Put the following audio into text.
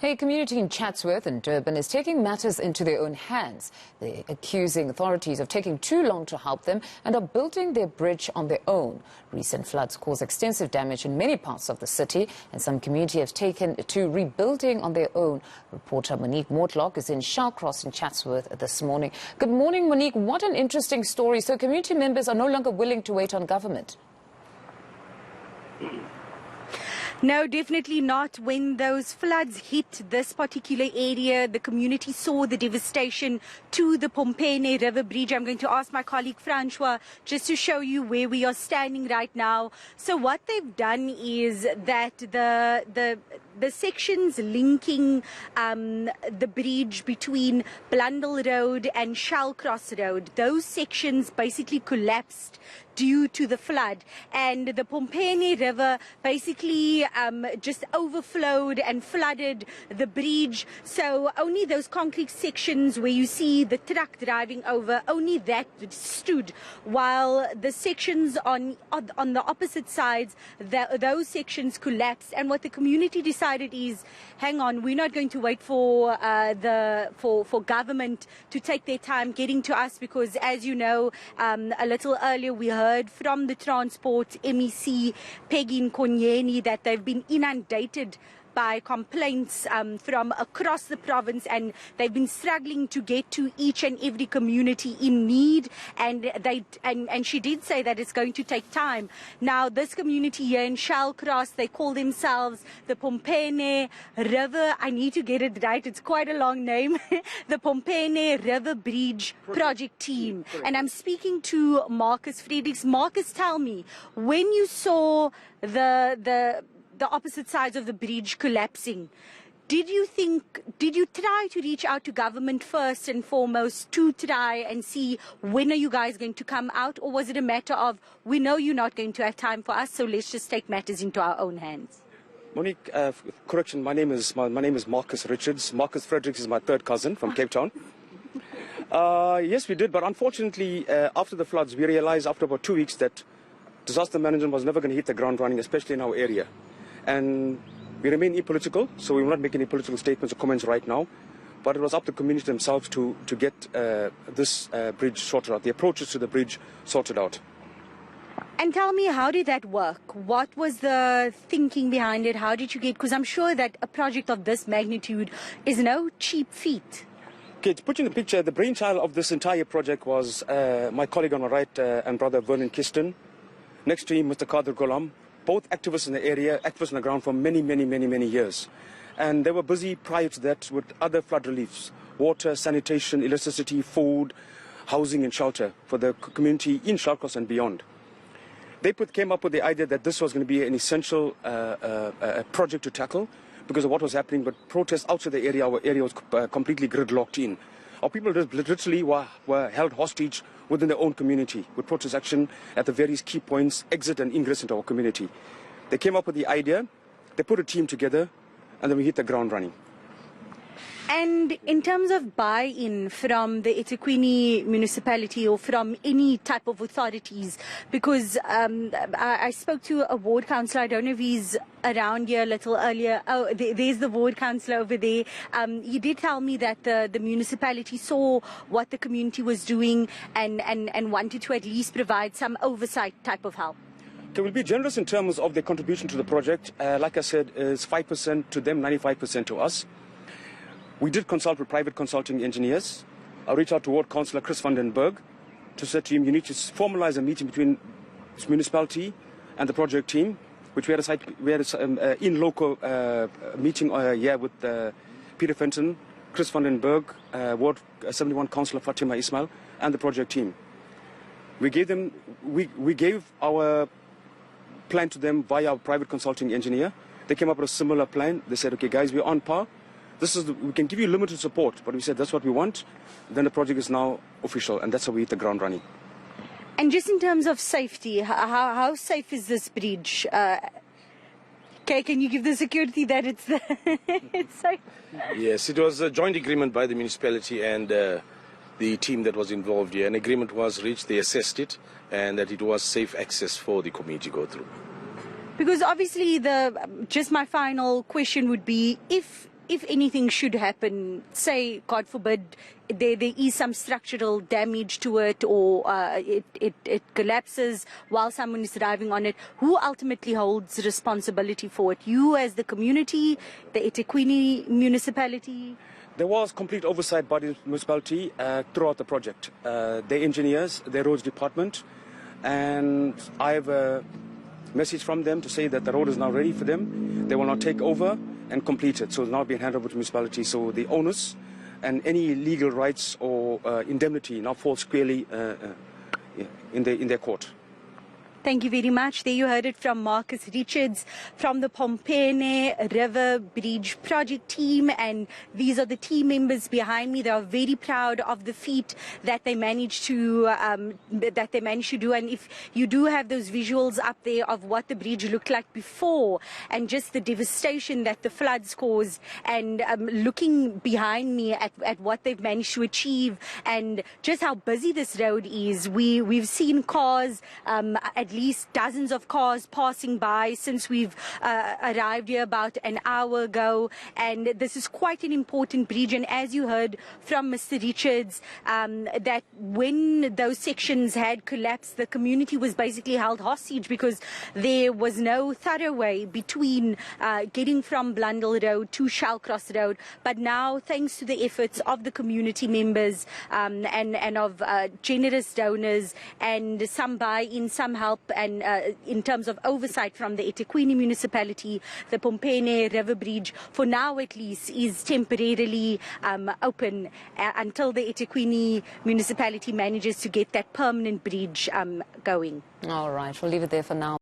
A community in Chatsworth and Durban is taking matters into their own hands. They're accusing authorities of taking too long to help them and are building their bridge on their own. Recent floods caused extensive damage in many parts of the city, and some community have taken to rebuilding on their own. Reporter Monique Mortlock is in Chatsworth in Chatsworth this morning. Good morning, Monique. What an interesting story. So community members are no longer willing to wait on government. No, definitely not. When those floods hit this particular area, the community saw the devastation to the Pompene River Bridge. I'm going to ask my colleague Francois just to show you where we are standing right now. So what they've done is that the sections linking the bridge between Blundell Road and Shallcross Road, those sections basically collapsed due to the flood, and the Pompene River basically just overflowed and flooded the bridge. So only those concrete sections where you see the truck driving over, only that stood, while the sections on the opposite sides, those sections collapsed. And what the community decided is, hang on, we're not going to wait for for government to take their time getting to us, because as you know, a little earlier we heard from the Transport MEC Peggy Nkonyeni that they've been inundated by complaints from across the province, and they've been struggling to get to each and every community in need, and she did say that it's going to take time. Now this community here in Shallcross, they call themselves the Pompene River, I need to get it right, it's quite a long name, the Pompene River Bridge Project Team. And I'm speaking to Marcus Fredericks. Marcus, tell me, when you saw the opposite sides of the bridge collapsing, did you try to reach out to government first and foremost to try and see when are you guys going to come out, or was it a matter of, we know you're not going to have time for us, so let's just take matters into our own hands? Monique, correction, my name is Marcus Richards. Marcus Fredericks is my third cousin from Cape Town. Yes, we did, but unfortunately, after the floods, we realized after about 2 weeks that disaster management was never going to hit the ground running, especially in our area. And we remain apolitical, so we will not make any political statements or comments right now. But it was up to the community themselves to get this bridge sorted out, the approaches to the bridge sorted out. And tell me, how did that work? What was the thinking behind it? How did you get, because I'm sure that a project of this magnitude is no cheap feat. Okay, to put you in the picture, the brainchild of this entire project was my colleague on my right and brother Vernon Kiston. Next to him, Mr. Kader Ghulam. Both activists in the area, activists on the ground for many years. And they were busy prior to that with other flood reliefs: water, sanitation, electricity, food, housing and shelter for the community in Shallcross and beyond. They came up with the idea that this was going to be an essential project to tackle because of what was happening, but protests outside the area, our area was completely gridlocked in. Our people literally were held hostage within their own community with protest action at the various key points, exit and ingress into our community. They came up with the idea, they put a team together, and then we hit the ground running. And in terms of buy-in from the eThekwini Municipality or from any type of authorities, because I spoke to a ward councillor, I don't know if he's around here a little earlier. Oh, there's the ward councillor over there. He did tell me that the municipality saw what the community was doing and wanted to at least provide some oversight type of help. Okay, we'll be generous in terms of their contribution to the project. Like I said, it's 5% to them, 95% to us. We did consult with private consulting engineers. I reached out to Ward Councillor Chris van den Berg to say to him, you need to formalize a meeting between this municipality and the project team, which we had a in-local meeting here with Peter Fenton, Chris van den Berg, Ward 71 Councillor Fatima Ismail, and the project team. We gave our plan to them via our private consulting engineer. They came up with a similar plan. They said, okay, guys, we're on par. We can give you limited support, but we said that's what we want. Then the project is now official, and that's how we hit the ground running. And just in terms of safety, how safe is this bridge? Okay, can you give the security that it's safe? Yes, it was a joint agreement by the municipality and the team that was involved here. An agreement was reached, they assessed it, and that it was safe access for the community to go through. Because obviously, just my final question would be, if if anything should happen, say, God forbid, there is some structural damage to it, or it collapses while someone is driving on it, who ultimately holds responsibility for it? You as the community, the eThekwini municipality? There was complete oversight by the municipality throughout the project. Their engineers, their roads department, and I have a message from them to say that the road is now ready for them. They will now take over and complete it. So it's now being handed over to the municipality. So the onus and any legal rights or indemnity now falls squarely in their court. Thank you very much. There you heard it from Marcus Richards from the Pompene River Bridge project team, and these are the team members behind me. They are very proud of the feat that they managed to do. And if you do have those visuals up there of what the bridge looked like before, and just the devastation that the floods caused, and looking behind me at what they've managed to achieve, and just how busy this road is. We've seen cars, at least dozens of cars passing by since we've arrived here about an hour ago, and this is quite an important bridge. And as you heard from Mr. Richards, that when those sections had collapsed, the community was basically held hostage because there was no thorough way between getting from Blundell Road to Shallcross Road. But now, thanks to the efforts of the community members and of generous donors and some buy-in, some help, and in terms of oversight from the eThekwini municipality, the Pompene River Bridge, for now at least, is temporarily open until the eThekwini municipality manages to get that permanent bridge going. All right, we'll leave it there for now.